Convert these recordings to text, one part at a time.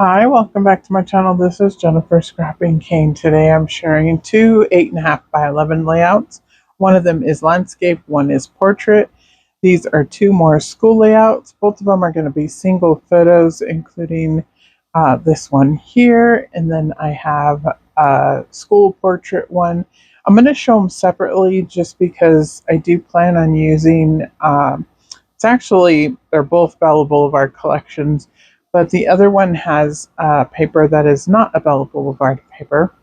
Hi, welcome back to my channel. This is Jennifer Scrapping Cane. Today I'm sharing two 8.5 by 11 layouts. One of them is landscape, one is portrait. These are two more school layouts. Both of them are going to be single photos, including this one here. And then I have a school portrait one. I'm going to show them separately just because I do plan on using, they're both Bella Boulevard collections, but the other one has paper that is not a Bella Boulevard paper.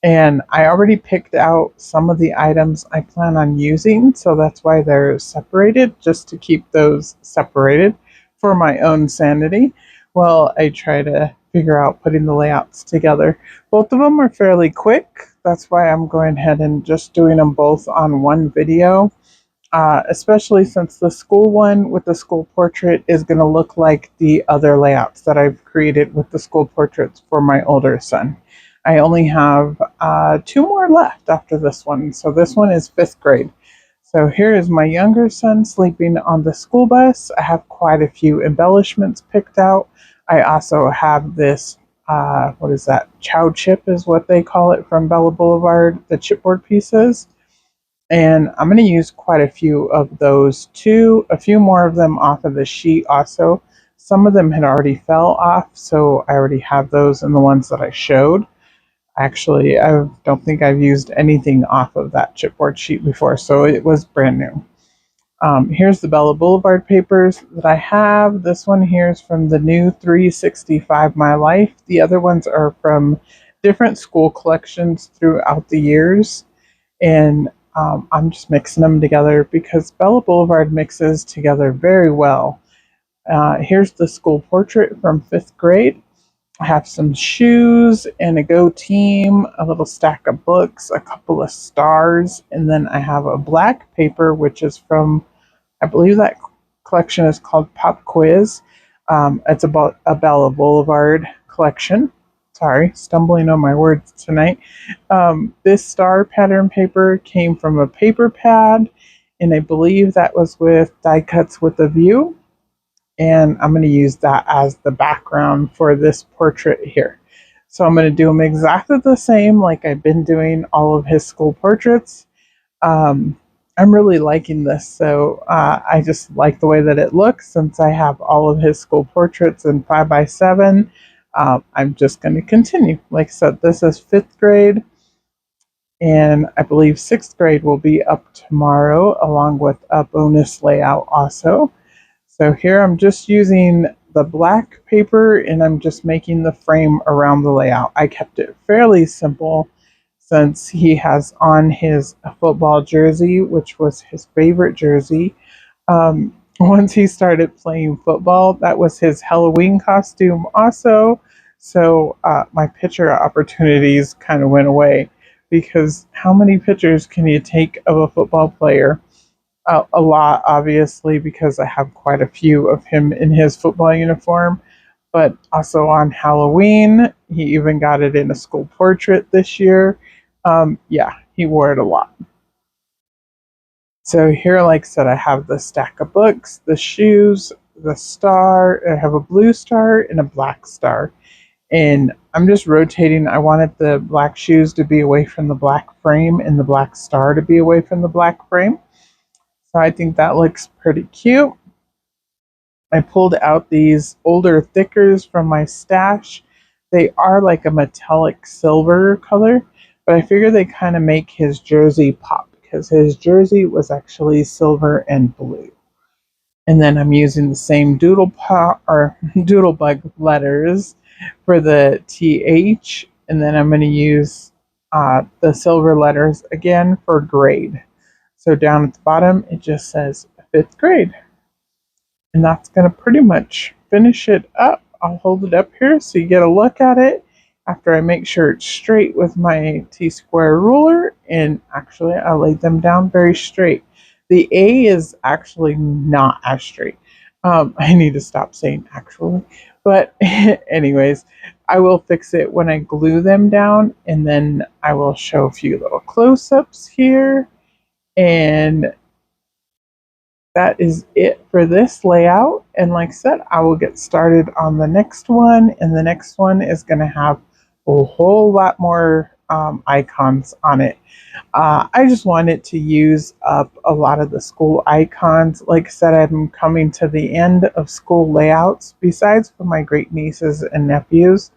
And I already picked out some of the items I plan on using, so that's why they're separated, just to keep those separated for my own sanity while I try to figure out putting the layouts together. Both of them are fairly quick, that's why I'm going ahead and just doing them both on one video. Especially since the school one with the school portrait is going to look like the other layouts that I've created with the school portraits for my older son. I only have two more left after this one. So this one is 5th grade. So here is my younger son sleeping on the school bus. I have quite a few embellishments picked out. I also have this, what is that? Chow chip is what they call it from Bella Boulevard, the chipboard pieces. And I'm going to use quite a few of those too, a few more of them off of the sheet also. Some of them had already fell off, so I already have those in the ones that I showed. Actually, I don't think I've used anything off of that chipboard sheet before, so it was brand new. Here's the Bella Boulevard papers that I have. This one here is from the new 365 My Life. The other ones are from different school collections throughout the years. And I'm just mixing them together because Bella Boulevard mixes together very well. Here's the school portrait from 5th grade. I have some shoes and a Go team, a little stack of books, a couple of stars, and then I have a black paper, which is from, I believe that collection is called Pop Quiz. It's about a Bella Boulevard collection. Sorry, stumbling on my words tonight. This star pattern paper came from a paper pad, and I believe that was with Die Cuts with a View. And I'm going to use that as the background for this portrait here. So I'm going to do them exactly the same like I've been doing all of his school portraits. Um, I'm really liking this, so I just like the way that it looks since I have all of his school portraits in 5x7. I'm just going to continue. Like I said, this is 5th grade, and I believe 6th grade will be up tomorrow along with a bonus layout also. So here I'm just using the black paper and I'm just making the frame around the layout. I kept it fairly simple since he has on his football jersey, which was his favorite jersey. Once he started playing football, that was his Halloween costume also. So my picture opportunities kind of went away because how many pictures can you take of a football player? A lot, obviously, because I have quite a few of him in his football uniform. But also on Halloween, he even got it in a school portrait this year. Yeah, he wore it a lot. So here, like I said, I have the stack of books, the shoes, the star. I have a blue star and a black star. And I'm just rotating. I wanted the black shoes to be away from the black frame and the black star to be away from the black frame. So I think that looks pretty cute. I pulled out these older thickers from my stash. They are like a metallic silver color, but I figure they kind of make his jersey pop because his jersey was actually silver and blue. And then I'm using the same doodlebug letters for the TH, and then I'm going to use the silver letters again for grade. So down at the bottom, it just says 5th grade. And that's going to pretty much finish it up. I'll hold it up here so you get a look at it after I make sure it's straight with my T-square ruler. And actually, I laid them down very straight. The A is actually not as straight. I need to stop saying actually. But anyways, I will fix it when I glue them down. And then I will show a few little close-ups here. And that is it for this layout. And like I said, I will get started on the next one, and the next one is going to have a whole lot more icons on it. I just wanted to use up a lot of the school icons. Like I said, I'm coming to the end of school layouts, besides for my great nieces and nephews.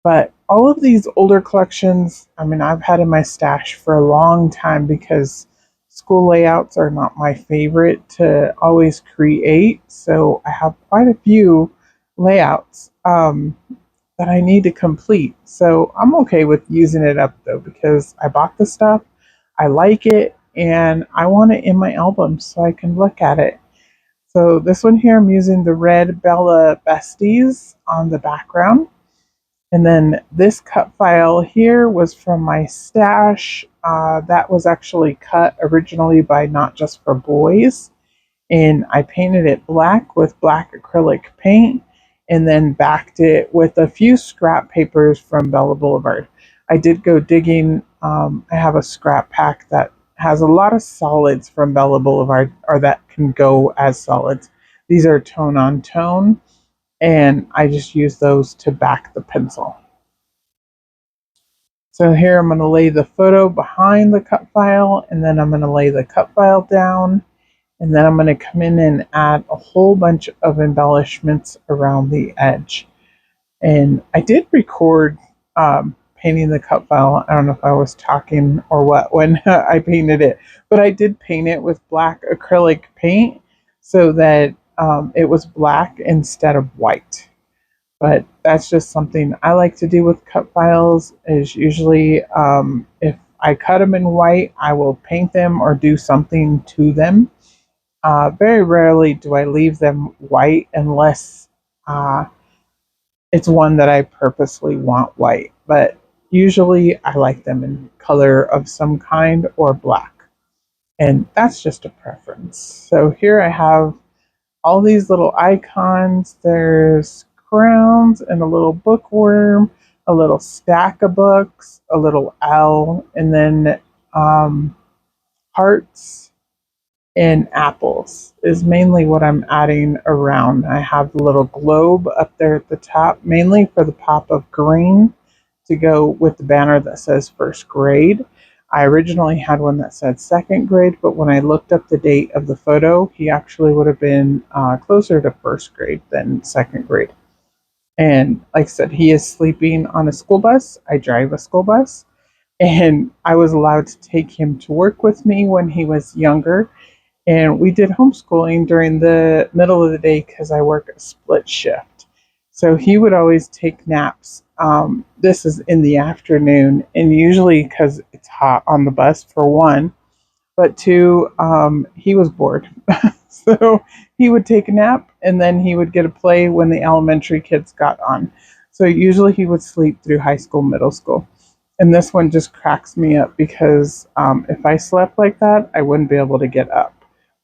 But all of these older collections, I mean, I've had in my stash for a long time because school layouts are not my favorite to always create. So I have quite a few layouts that I need to complete. So I'm okay with using it up though because I bought the stuff, I like it, and I want it in my album so I can look at it. So this one here, I'm using the red Bella Besties on the background. And then this cut file here was from my stash. That was actually cut originally by Not Just for Boys. And I painted it black with black acrylic paint and then backed it with a few scrap papers from Bella Boulevard. I did go digging. I have a scrap pack that has a lot of solids from Bella Boulevard, or that can go as solids. These are tone on tone, and I just use those to back the pencil. So here I'm going to lay the photo behind the cut file, and then I'm going to lay the cut file down, and then I'm going to come in and add a whole bunch of embellishments around the edge. And I did record painting the cut file. I don't know if I was talking or what when I painted it, but I did paint it with black acrylic paint so that it was black instead of white. But that's just something I like to do with cut files, is usually if I cut them in white, I will paint them or do something to them. Very rarely do I leave them white unless it's one that I purposely want white. But usually I like them in color of some kind or black. And that's just a preference. So here I have all these little icons. There's crowns and a little bookworm, a little stack of books, a little owl, and then hearts and apples is mainly what I'm adding around. I have the little globe up there at the top, mainly for the pop of green to go with the banner that says first grade. I originally had one that said second grade, but when I looked up the date of the photo, he actually would have been closer to first grade than second grade. And like I said, he is sleeping on a school bus. I drive a school bus, and I was allowed to take him to work with me when he was younger. And we did homeschooling during the middle of the day because I work a split shift. So he would always take naps. This is in the afternoon, and usually because it's hot on the bus, for one, but two, he was bored. So he would take a nap, and then he would get a play when the elementary kids got on. So usually he would sleep through high school, middle school. And this one just cracks me up because if I slept like that, I wouldn't be able to get up.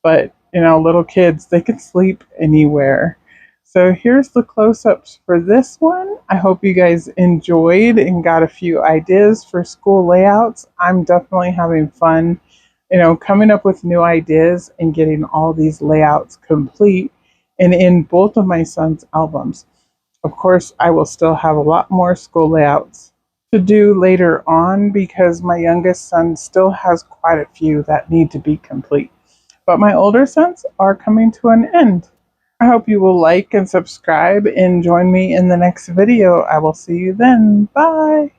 But, you know, little kids, they can sleep anywhere. So here's the close-ups for this one. I hope you guys enjoyed and got a few ideas for school layouts. I'm definitely having fun, you know, coming up with new ideas and getting all these layouts complete and in both of my son's albums. Of course, I will still have a lot more school layouts to do later on because my youngest son still has quite a few that need to be complete. But my older sons are coming to an end. I hope you will like and subscribe and join me in the next video. I will see you then. Bye!